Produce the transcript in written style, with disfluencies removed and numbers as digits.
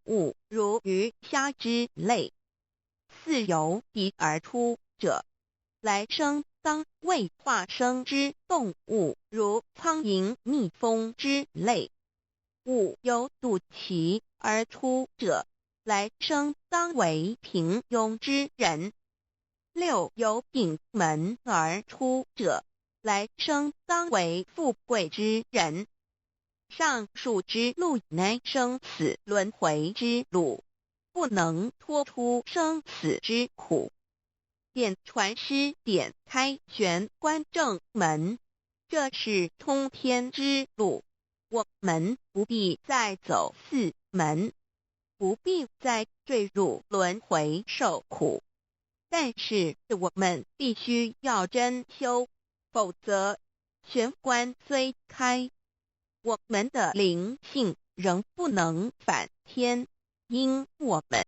物，如鱼虾之类，似由敌而出者，来生当为化生之动物，如苍蝇、蜜蜂之类。五有肚脐而出者，来生当为平庸之人。六有丙门而出者，来生当为富贵之人。上述之路乃生死轮回之路，不能脱出生死之苦。点传师点开玄关正门，这是通天之路，我们不必再走四门，不必再坠入轮回受苦。但是我们必须要真修，否则玄关虽开，我们的灵性仍不能返天，因我们